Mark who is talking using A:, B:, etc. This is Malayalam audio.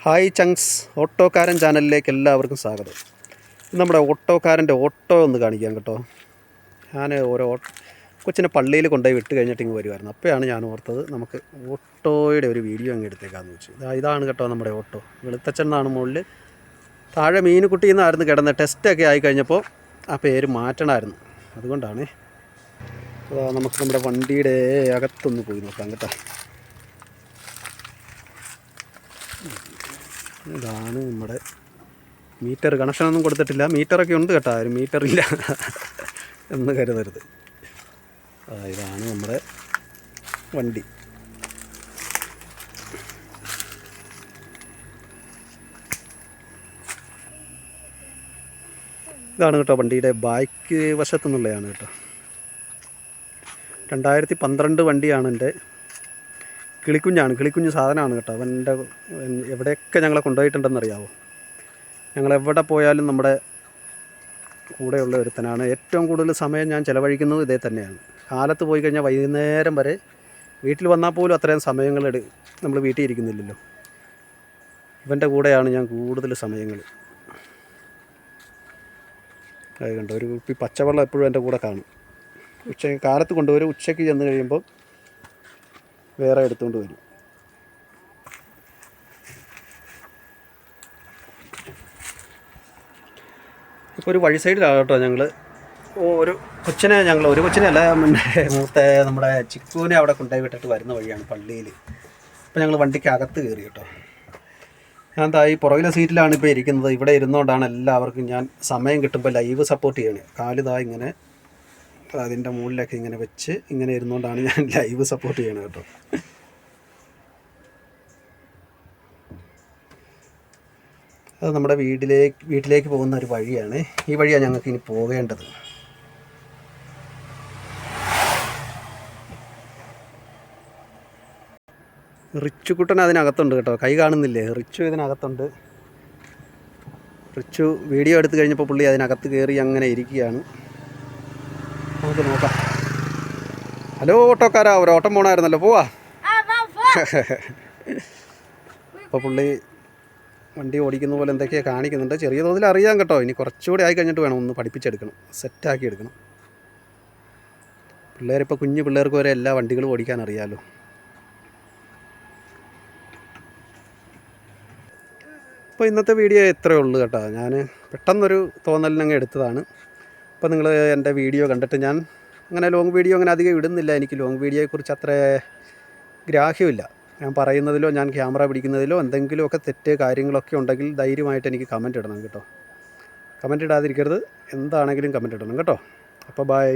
A: ഹായ് ചങ്സ് ഓട്ടോക്കാരൻ ചാനലിലേക്ക് എല്ലാവർക്കും സ്വാഗതം. നമ്മുടെ ഓട്ടോക്കാരൻ്റെ ഓട്ടോ ഒന്ന് കാണിക്കാം കേട്ടോ. ഞാൻ കൊച്ചിനെ പള്ളിയിൽ കൊണ്ടുപോയി വിട്ട് കഴിഞ്ഞിട്ട് ഇങ്ങ് വരുമായിരുന്നു. അപ്പോഴാണ് ഞാൻ ഓർത്തത് നമുക്ക് ഓട്ടോയുടെ ഒരു വീഡിയോ അങ്ങ് എടുത്തേക്കാമെന്ന് വെച്ചു. ഇതാണ് കേട്ടോ നമ്മുടെ ഓട്ടോ. വെളുത്തച്ഛൻ എന്നാണ് മുകളിൽ. താഴെ മീനുകുട്ടി എന്നായിരുന്നു കിടന്ന. ടെസ്റ്റൊക്കെ ആയി കഴിഞ്ഞപ്പോൾ ആ പേര് മാറ്റണമായിരുന്നു. അതുകൊണ്ടാണ് നമുക്ക് നമ്മുടെ വണ്ടിയുടെ അകത്തൊന്ന് പോയി നോക്കാം കേട്ടോ. ഇതാണ് നമ്മുടെ മീറ്റർ. കണക്ഷനൊന്നും കൊടുത്തിട്ടില്ല. മീറ്ററൊക്കെ ഉണ്ട് കേട്ടോ, ഒരു മീറ്ററില്ല എന്ന് കരുതരുത്. ഇതാണ് നമ്മുടെ വണ്ടി. ഇതാണ് കേട്ടോ വണ്ടിയുടെ ബാക്ക് വശത്തു നിന്നുള്ളതാണ് കേട്ടോ. 2012 വണ്ടിയാണ്. എൻ്റെ കിളിക്കുഞ്ഞ് സാധനമാണ് കേട്ടോ. അവൻ്റെ എവിടെയൊക്കെ ഞങ്ങളെ കൊണ്ടുപോയിട്ടുണ്ടെന്നറിയാമോ. ഞങ്ങളെവിടെ പോയാലും നമ്മുടെ കൂടെയുള്ള ഒരുത്തനാണ്. ഏറ്റവും കൂടുതൽ സമയം ഞാൻ ചിലവഴിക്കുന്നത് ഇതേ തന്നെയാണ്. കാലത്ത് പോയി കഴിഞ്ഞാൽ വൈകുന്നേരം വരെ, വീട്ടിൽ വന്നാൽ പോലും അത്രയും സമയങ്ങൾ നമ്മൾ വീട്ടിൽ ഇരിക്കുന്നില്ലല്ലോ. ഇവൻ്റെ കൂടെയാണ് ഞാൻ കൂടുതൽ സമയങ്ങൾ. അത് കണ്ടോ, ഒരു കുപ്പി പച്ചവെള്ളം എപ്പോഴും എൻ്റെ കൂടെ കാണും. കാലത്ത് കൊണ്ടുവരും, ഉച്ചയ്ക്ക് ചെന്ന് കഴിയുമ്പോൾ വേറെ എടുത്തുകൊണ്ട് വരും. ഇപ്പോൾ ഒരു വഴി സൈഡിലാണ് കേട്ടോ ഞങ്ങൾ. ഒരു കൊച്ചിനെ അല്ല, മൂത്ത നമ്മുടെ ചിക്കുവിനെ അവിടെ കൊണ്ടുപോയി വിട്ടിട്ട് വരുന്ന വഴിയാണ് പള്ളിയിൽ. അപ്പോൾ ഞങ്ങൾ വണ്ടിക്ക് അകത്ത് കയറി കേട്ടോ. ഞാൻ ഈ പുറകിലെ സീറ്റിലാണ് ഇപ്പോൾ ഇരിക്കുന്നത്. ഇവിടെ ഇരുന്നുകൊണ്ടാണ് എല്ലാവർക്കും ഞാൻ സമയം കിട്ടുമ്പോൾ ലൈവ് സപ്പോർട്ട് ചെയ്യണേ. കാലിതാ ഇങ്ങനെ അതിൻ്റെ മുകളിലൊക്കെ ഇങ്ങനെ വെച്ച് ഇങ്ങനെ ഇരുന്നുകൊണ്ടാണ് ഞാൻ ലൈവ് സപ്പോർട്ട് ചെയ്യണത് കേട്ടോ. അത് നമ്മുടെ വീട്ടിലേക്ക് പോകുന്ന ഒരു വഴിയാണ്. ഈ വഴിയാണ് ഞങ്ങൾക്ക് ഇനി പോകേണ്ടത്. റിച്ചുക്കുട്ടൻ അതിനകത്തുണ്ട് കേട്ടോ. കൈ കാണുന്നില്ലേ? റിച്ചു ഇതിനകത്തുണ്ട്. റിച്ചു വീഡിയോ എടുത്തു കഴിഞ്ഞപ്പോൾ പുള്ളി അതിനകത്ത് കയറി അങ്ങനെ ഇരിക്കുകയാണ്. നമുക്ക് നോക്കാം. ഹലോ ഓട്ടോക്കാരാ, ഒരു ഓട്ടം പോകണമായിരുന്നല്ലോ, പോവാ. അപ്പോൾ പുള്ളി വണ്ടി ഓടിക്കുന്ന പോലെ എന്തൊക്കെയാണ് കാണിക്കുന്നുണ്ട്. ചെറിയ തോതിൽ അറിയാം കേട്ടോ. ഇനി കുറച്ചുകൂടി ആയി കഴിഞ്ഞിട്ട് വേണം ഒന്ന് പഠിപ്പിച്ചെടുക്കണം, സെറ്റാക്കി എടുക്കണം. പിള്ളേരിപ്പോൾ കുഞ്ഞു പിള്ളേർക്ക് വരെ എല്ലാ വണ്ടികളും ഓടിക്കാൻ അറിയാമല്ലോ. അപ്പോൾ ഇന്നത്തെ വീഡിയോ ഇത്രയേ ഉള്ളൂ കേട്ടോ. ഞാൻ പെട്ടെന്നൊരു തോന്നലിനങ്ങ് എടുത്തതാണ്. അപ്പോൾ നിങ്ങൾ എൻ്റെ വീഡിയോ കണ്ടിട്ട്, ഞാൻ അങ്ങനെ ലോങ് വീഡിയോ അങ്ങനെ അധികം ഇടുന്നില്ല. എനിക്ക് ലോങ് വീഡിയോയെക്കുറിച്ച് അത്ര ഗ്രാഹ്യമില്ല. ഞാൻ പറയുന്നതിലോ ഞാൻ ക്യാമറ പിടിക്കുന്നതിലോ എന്തെങ്കിലുമൊക്കെ തെറ്റ് കാര്യങ്ങളൊക്കെ ഉണ്ടെങ്കിൽ ധൈര്യമായിട്ട് എനിക്ക് കമൻറ്റ് ഇടണം കേട്ടോ. കമൻറ്റ് ഇടാതിരിക്കരുത്, എന്താണെങ്കിലും കമൻറ്റ് ഇടണം കേട്ടോ. അപ്പോൾ ബൈ.